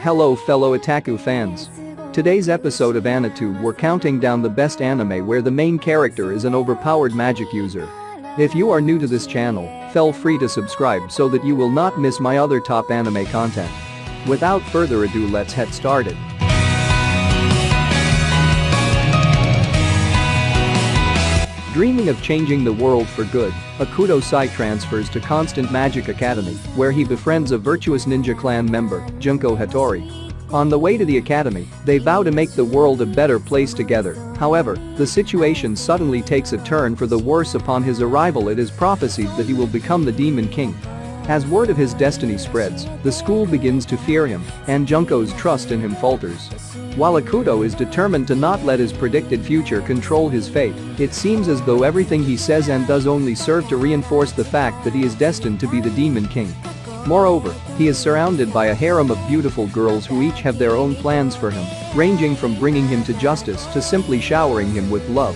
Hello fellow Otaku fans. Today's episode of AniTube we're counting down the best anime where the main character is an overpowered magic user. If you are new to this channel, feel free to subscribe so that you will not miss my other top anime content. Without further ado, let's get started. Dreaming of changing the world for good, RETTOUSEI transfers to Constant Magic Academy, where he befriends a virtuous ninja clan member, Junko Hattori. On the way to the academy, they vow to make the world a better place together. However, the situation suddenly takes a turn for the worse. Upon his arrival, it is prophesied that he will become the Demon King. As word of his destiny spreads, the school begins to fear him, and Junko's trust in him falters. While Akuto is determined to not let his predicted future control his fate, it seems as though everything he says and does only serve to reinforce the fact that he is destined to be the Demon King. Moreover, he is surrounded by a harem of beautiful girls who each have their own plans for him, ranging from bringing him to justice to simply showering him with love.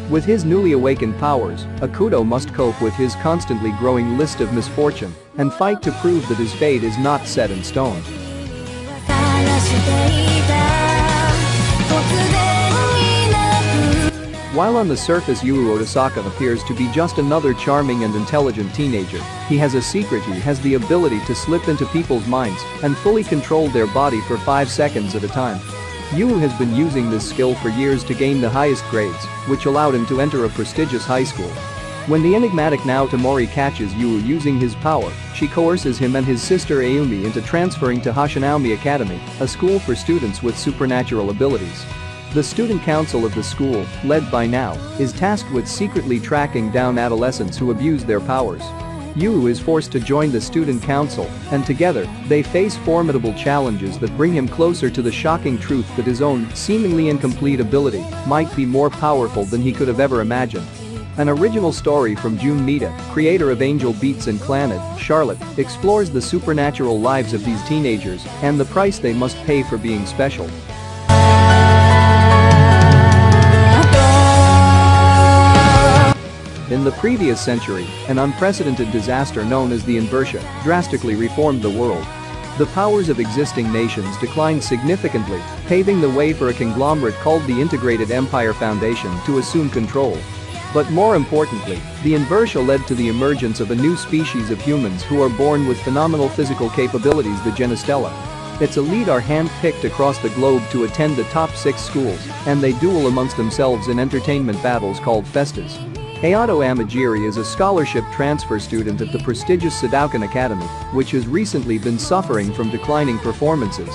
With his newly awakened powers, Akuto must cope with his constantly growing list of misfortune and fight to prove that his fate is not set in stone. While on the surface Yuu Otasaka appears to be just another charming and intelligent teenager, he has a secret. He has the ability to slip into people's minds and fully control their body for 5 seconds at a time. Yuu has been using this skill for years to gain the highest grades, which allowed him to enter a prestigious high school. When the enigmatic Naotomori catches Yuu using his power, she coerces him and his sister Ayumi into transferring to Hashinaomi Academy, a school for students with supernatural abilities. The student council of the school, led by Nao, is tasked with secretly tracking down adolescents who abuse their powers. Yuu is forced to join the student council, and together, they face formidable challenges that bring him closer to the shocking truth that his own, seemingly incomplete ability might be more powerful than he could have ever imagined. An original story from Jun Mita, creator of Angel Beats and Clannad, Charlotte, explores the supernatural lives of these teenagers and the price they must pay for being special. In the previous century, an unprecedented disaster known as the Inversia drastically reformed the world. The powers of existing nations declined significantly, paving the way for a conglomerate called the Integrated Empire Foundation to assume control. But more importantly, the Inversia led to the emergence of a new species of humans who are born with phenomenal physical capabilities, the Genistella. Its elite are hand-picked across the globe to attend the top 6 schools, and they duel amongst themselves in entertainment battles called festas. Hayato Amagiri is a scholarship transfer student at the prestigious Sadoukan Academy, which has recently been suffering from declining performances.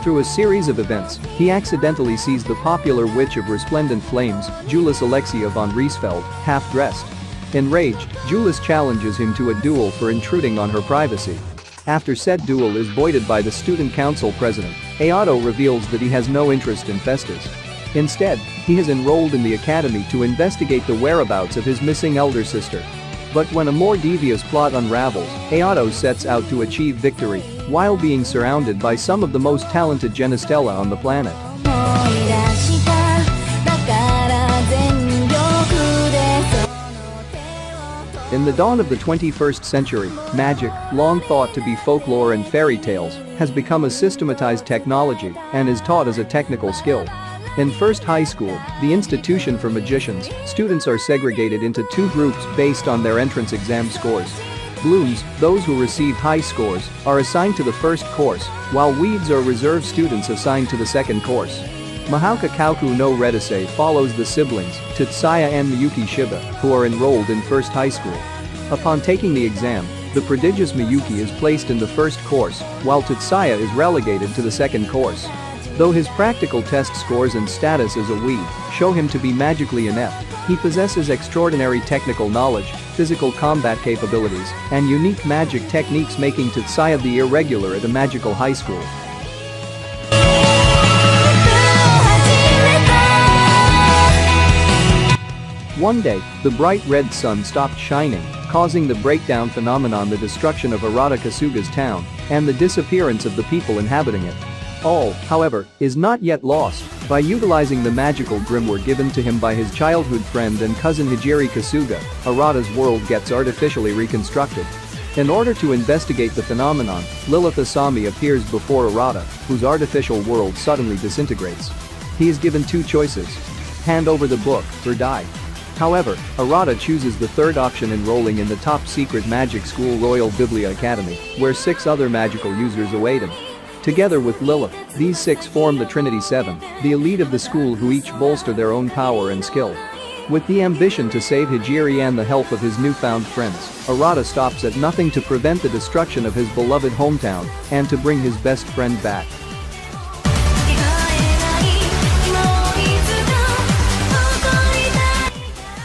Through a series of events, he accidentally sees the popular Witch of Resplendent Flames, Julius Alexia von Riesfeld, half-dressed. Enraged, Julius challenges him to a duel for intruding on her privacy. After said duel is voided by the student council president, Hayato reveals that he has no interest in festas. Instead, he has enrolled in the academy to investigate the whereabouts of his missing elder sister. But when a more devious plot unravels, Hayato sets out to achieve victory while being surrounded by some of the most talented Genistella on the planet. In the dawn of the 21st century, magic, long thought to be folklore and fairy tales, has become a systematized technology and is taught as a technical skill. In first high school, the institution for magicians, students are segregated into 2 groups based on their entrance exam scores. Blooms, those who receive high scores, are assigned to the first course, while weeds are reserve students assigned to the second course. MAHOUKA Kauku no RETTOUSEI follows the siblings, Tatsuya and Miyuki Shiba, who are enrolled in first high school. Upon taking the exam, the prodigious Miyuki is placed in the first course, while Tatsuya is relegated to the second course. Though his practical test scores and status as a weed show him to be magically inept, he possesses extraordinary technical knowledge, physical combat capabilities, and unique magic techniques, making Tatsuya the irregular at a magical high school. One day, the bright red sun stopped shining, causing the breakdown phenomenon, the destruction of Arata Kasuga's town, and the disappearance of the people inhabiting it. All, however, is not yet lost. By utilizing the magical grimoire given to him by his childhood friend and cousin Hijiri Kasuga, Arata's world gets artificially reconstructed. In order to investigate the phenomenon, Lilith Asami appears before Arata, whose artificial world suddenly disintegrates. He is given two choices: hand over the book or die. However, Arata chooses the third option, enrolling in the top-secret magic school Royal Biblia Academy, where 6 other magical users await him. Together with Lilith, these 6 form the Trinity 7, the elite of the school who each bolster their own power and skill. With the ambition to save Hajiri and the help of his newfound friends, Arata stops at nothing to prevent the destruction of his beloved hometown and to bring his best friend back.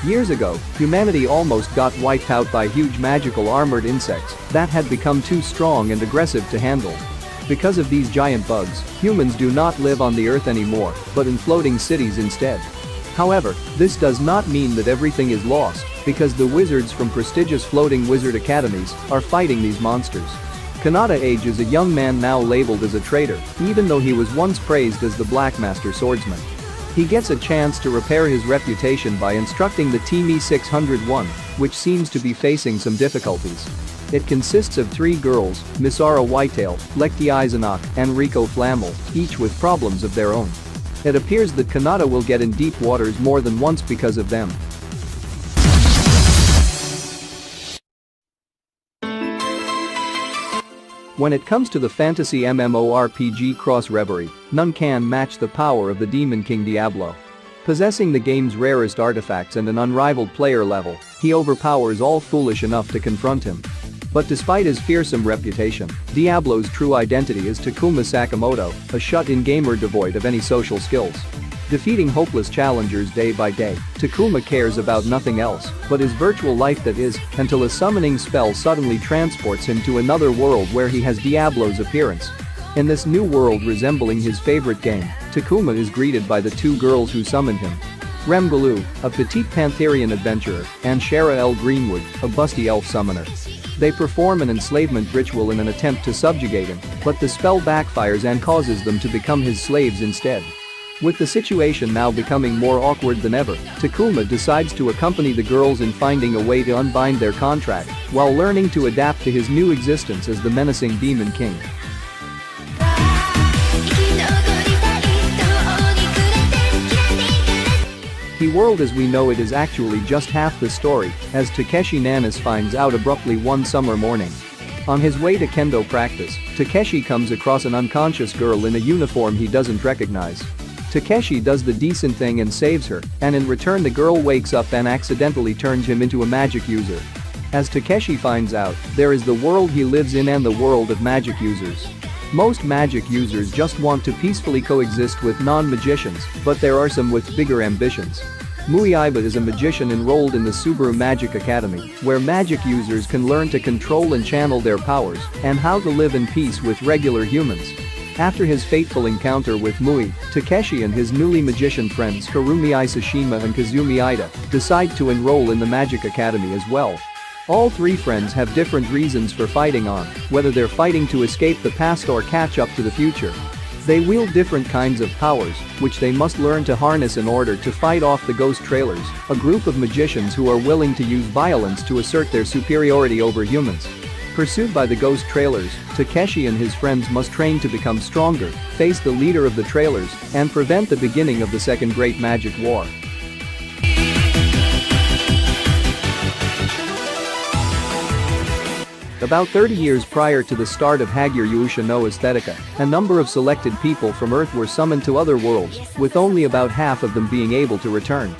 Years ago, humanity almost got wiped out by huge magical armored insects that had become too strong and aggressive to handle. Because of these giant bugs, humans do not live on the earth anymore, but in floating cities instead. However, this does not mean that everything is lost, because the wizards from prestigious floating wizard academies are fighting these monsters. Kanata Age is a young man now labeled as a traitor, even though he was once praised as the Black Master Swordsman. He gets a chance to repair his reputation by instructing the Team E601, which seems to be facing some difficulties. It consists of 3 girls, Misara Whitetail, Lekti Izanok, and Riko Flammel, each with problems of their own. It appears that Kanata will get in deep waters more than once because of them. When it comes to the fantasy MMORPG Cross Reverie, none can match the power of the Demon King Diablo. Possessing the game's rarest artifacts and an unrivaled player level, he overpowers all foolish enough to confront him. But despite his fearsome reputation, Diablo's true identity is Takuma Sakamoto, a shut-in gamer devoid of any social skills. Defeating hopeless challengers day by day, Takuma cares about nothing else but his virtual life, that is, until a summoning spell suddenly transports him to another world where he has Diablo's appearance. In this new world resembling his favorite game, Takuma is greeted by the 2 girls who summoned him. Remgalu, a petite Pantherian adventurer, and Shara L. Greenwood, a busty elf summoner. They perform an enslavement ritual in an attempt to subjugate him, but the spell backfires and causes them to become his slaves instead. With the situation now becoming more awkward than ever, Takuma decides to accompany the girls in finding a way to unbind their contract, while learning to adapt to his new existence as the menacing Demon King. The world as we know it is actually just half the story, as Takeshi Nanis finds out abruptly one summer morning. On his way to kendo practice, Takeshi comes across an unconscious girl in a uniform he doesn't recognize. Takeshi does the decent thing and saves her, and in return the girl wakes up and accidentally turns him into a magic user. As Takeshi finds out, there is the world he lives in and the world of magic users. Most magic users just want to peacefully coexist with non-magicians, but there are some with bigger ambitions. Muiiba is a magician enrolled in the Subaru Magic Academy, where magic users can learn to control and channel their powers and how to live in peace with regular humans. After his fateful encounter with Mui, Takeshi and his newly magician friends Harumi Isashima and Kazumi Ida decide to enroll in the Magic Academy as well. All 3 friends have different reasons for fighting on, whether they're fighting to escape the past or catch up to the future. They wield different kinds of powers, which they must learn to harness in order to fight off the Ghost Trailers, a group of magicians who are willing to use violence to assert their superiority over humans. Pursued by the Ghost Trailers, Takeshi and his friends must train to become stronger, face the leader of the Trailers, and prevent the beginning of the Second Great Magic War. About 30 years prior to the start of HAGURE YUUSHA no Aesthetica, a number of selected people from Earth were summoned to other worlds, with only about half of them being able to return.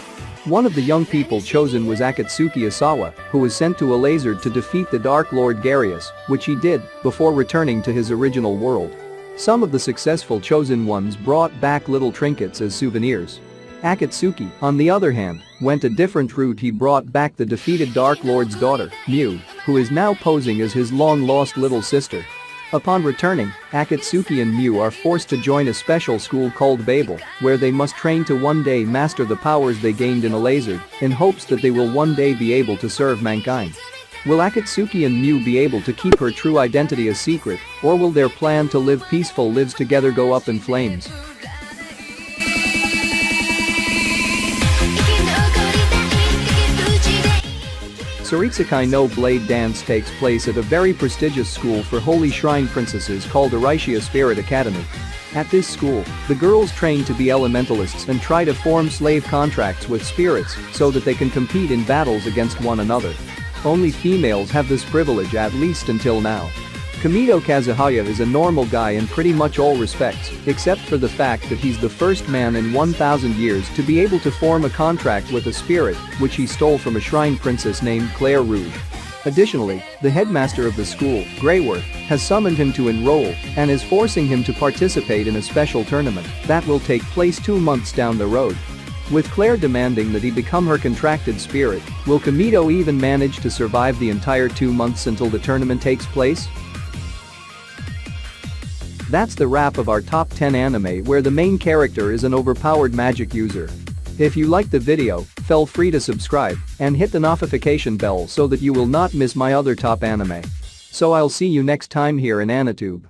One of the young people chosen was Akatsuki Asawa, who was sent to Alazard to defeat the Dark Lord Garius, which he did, before returning to his original world. Some of the successful chosen ones brought back little trinkets as souvenirs. Akatsuki, on the other hand, went a different route. He brought back the defeated Dark Lord's daughter, Miu, who is now posing as his long-lost little sister. Upon returning, Akatsuki and Miu are forced to join a special school called Babel, where they must train to one day master the powers they gained in Alazard, in hopes that they will one day be able to serve mankind. Will Akatsuki and Miu be able to keep her true identity a secret, or will their plan to live peaceful lives together go up in flames? SEINEITSUKAI no blade dance takes place at a very prestigious school for holy shrine princesses called RETTOUSEI Spirit Academy. At this school, the girls train to be elementalists and try to form slave contracts with spirits so that they can compete in battles against one another. Only females have this privilege, at least until now. Kamito Kazuhaya is a normal guy in pretty much all respects, except for the fact that he's the first man in 1,000 years to be able to form a contract with a spirit, which he stole from a shrine princess named Claire Rouge. Additionally, the headmaster of the school, Greyworth, has summoned him to enroll and is forcing him to participate in a special tournament that will take place 2 months down the road. With Claire demanding that he become her contracted spirit, will Kamito even manage to survive the entire 2 months until the tournament takes place? That's the wrap of our top 10 anime where the main character is an overpowered magic user. If you liked the video, feel free to subscribe and hit the notification bell so that you will not miss my other top anime. So I'll see you next time here in AniTube.